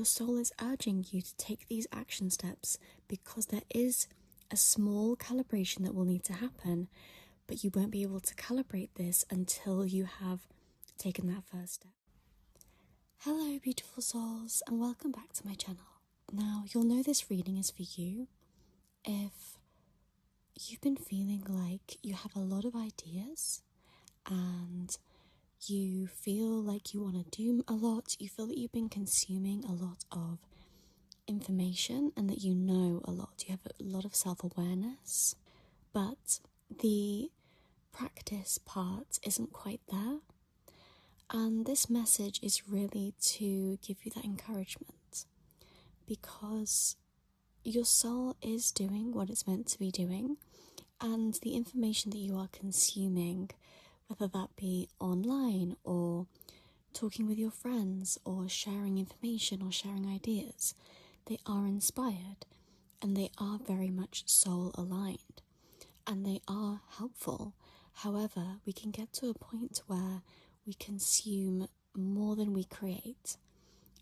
Your soul is urging you to take these action steps because there is a small calibration that will need to happen, but you won't be able to calibrate this until you have taken that first step. Hello, beautiful souls, and welcome back to my channel. Now, you'll know this reading is for you if you've been feeling like you have a lot of ideas and you feel like you want to do a lot, you feel that you've been consuming a lot of information and that you know a lot, you have a lot of self-awareness, but the practice part isn't quite there. And this message is really to give you that encouragement, because your soul is doing what it's meant to be doing, and the information that you are consuming, whether that be online or talking with your friends or sharing information or sharing ideas, they are inspired and they are very much soul aligned and they are helpful. However, we can get to a point where we consume more than we create,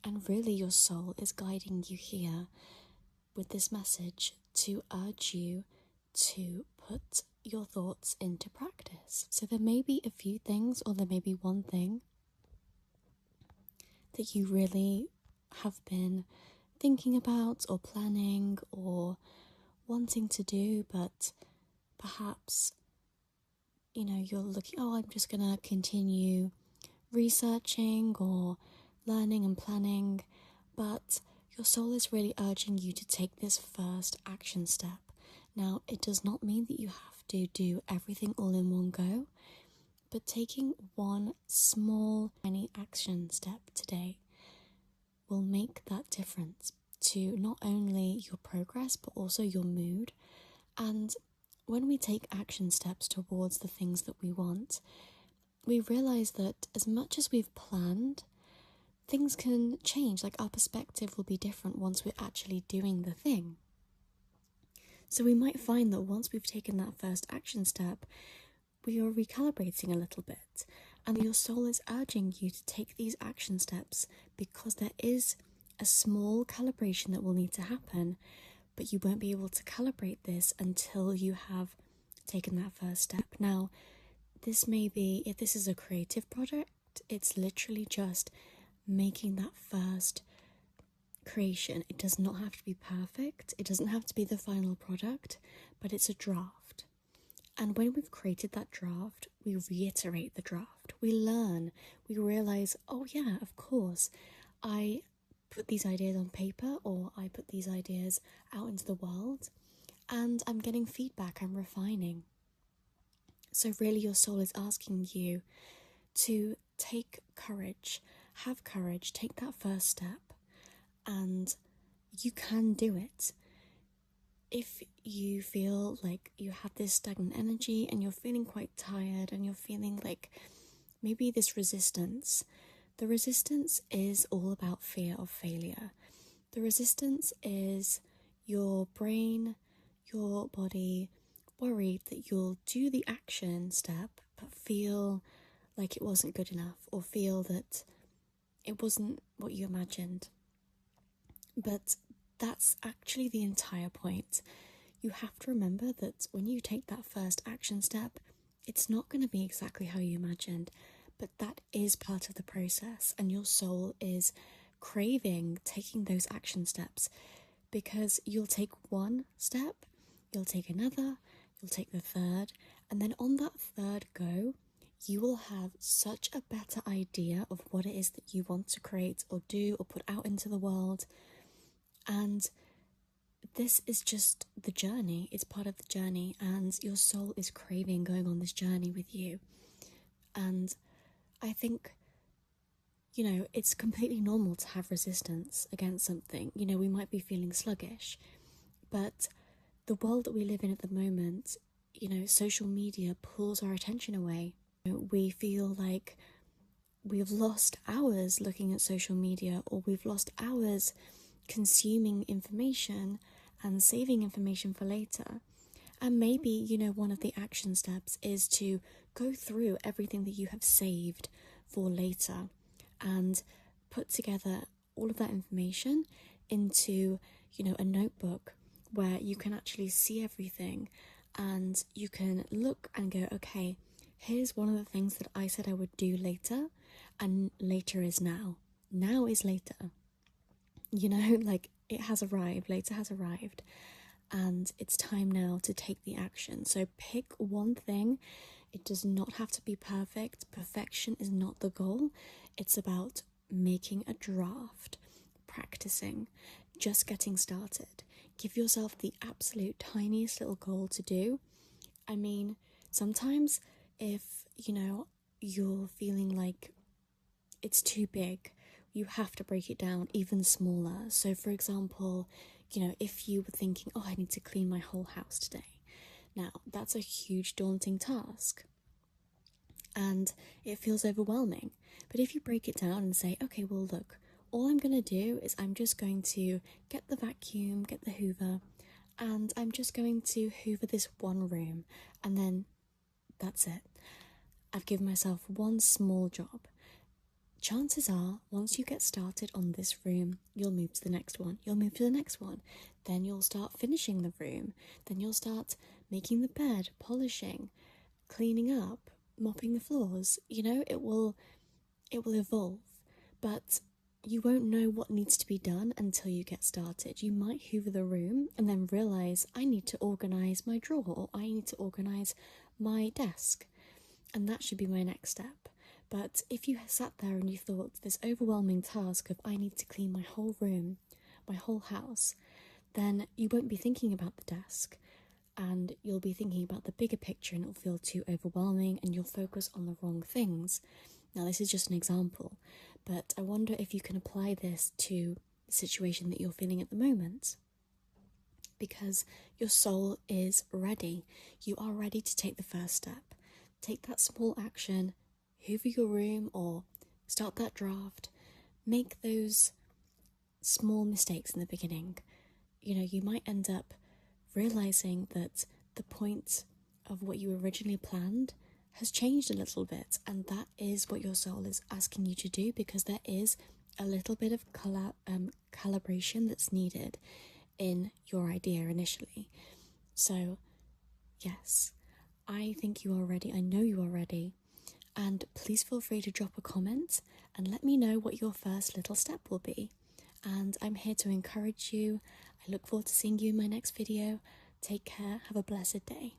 and really your soul is guiding you here with this message to urge you to put your thoughts into practice. So there may be a few things, or there may be one thing that you really have been thinking about or planning or wanting to do, but perhaps you're looking, I'm just gonna continue researching or learning and planning, but your soul is really urging you to take this first action step. Now, it does not mean that you have to do everything all in one go, but taking one small, tiny action step today will make that difference to not only your progress, but also your mood. And when we take action steps towards the things that we want, we realize that as much as we've planned, things can change. Like, our perspective will be different once we're actually doing the thing. So we might find that once we've taken that first action step, we are recalibrating a little bit, and your soul is urging you to take these action steps because there is a small calibration that will need to happen, but you won't be able to calibrate this until you have taken that first step. Now, this may be, if this is a creative project, it's literally just making that first creation. It does not have to be perfect. It doesn't have to be the final product, but it's a draft. And when we've created that draft, we reiterate the draft. We learn. We realize, oh yeah, of course, I put these ideas on paper, or I put these ideas out into the world, and I'm getting feedback, I'm refining. So really your soul is asking you to take courage, have courage, take that first step, and you can do it. If you feel like you have this stagnant energy and you're feeling quite tired and you're feeling like maybe this resistance, the resistance is all about fear of failure. The resistance is your brain, your body worried that you'll do the action step but feel like it wasn't good enough, or feel that it wasn't what you imagined. But that's actually the entire point. You have to remember that when you take that first action step, it's not going to be exactly how you imagined, but that is part of the process, and your soul is craving taking those action steps, because you'll take one step, you'll take another, you'll take the third, and then on that third go, you will have such a better idea of what it is that you want to create or do or put out into the world. And this is just the journey. It's part of the journey, and your soul is craving going on this journey with you. And I think, it's completely normal to have resistance against something. We might be feeling sluggish, but the world that we live in at the moment, social media pulls our attention away. We feel like we've lost hours looking at social media, or we've lost hours consuming information and saving information for later. And maybe, one of the action steps is to go through everything that you have saved for later and put together all of that information into, a notebook where you can actually see everything, and you can look and go, okay, here's one of the things that I said I would do later, and later is now. Now is later. Like, it has arrived, later has arrived, and it's time now to take the action. So pick one thing. It does not have to be perfect. Perfection is not the goal. It's about making a draft, practicing, just getting started. Give yourself the absolute tiniest little goal to do. I mean, sometimes if, you're feeling like it's too big, you have to break it down even smaller. So for example, if you were thinking, oh, I need to clean my whole house today. Now, that's a huge daunting task, and it feels overwhelming. But if you break it down and say, okay, well, look, all I'm going to do is I'm just going to get the vacuum, get the hoover, and I'm just going to hoover this one room, and then that's it. I've given myself one small job. Chances are, once you get started on this room, you'll move to the next one. You'll move to the next one. Then you'll start finishing the room. Then you'll start making the bed, polishing, cleaning up, mopping the floors. It will evolve. But you won't know what needs to be done until you get started. You might hoover the room and then realise, I need to organise my drawer, or I need to organise my desk. And that should be my next step. But if you sat there and you thought this overwhelming task of I need to clean my whole room, my whole house, then you won't be thinking about the desk, and you'll be thinking about the bigger picture, and it'll feel too overwhelming and you'll focus on the wrong things. Now, this is just an example, but I wonder if you can apply this to the situation that you're feeling at the moment. Because your soul is ready. You are ready to take the first step. Take that small action, hoover your room, or start that draft. Make those small mistakes in the beginning. You might end up realizing that the point of what you originally planned has changed a little bit, and that is what your soul is asking you to do, because there is a little bit of calibration that's needed in your idea initially. So, yes, I think you are ready. I know you are ready. And please feel free to drop a comment and let me know what your first little step will be. And I'm here to encourage you. I look forward to seeing you in my next video. Take care. Have a blessed day.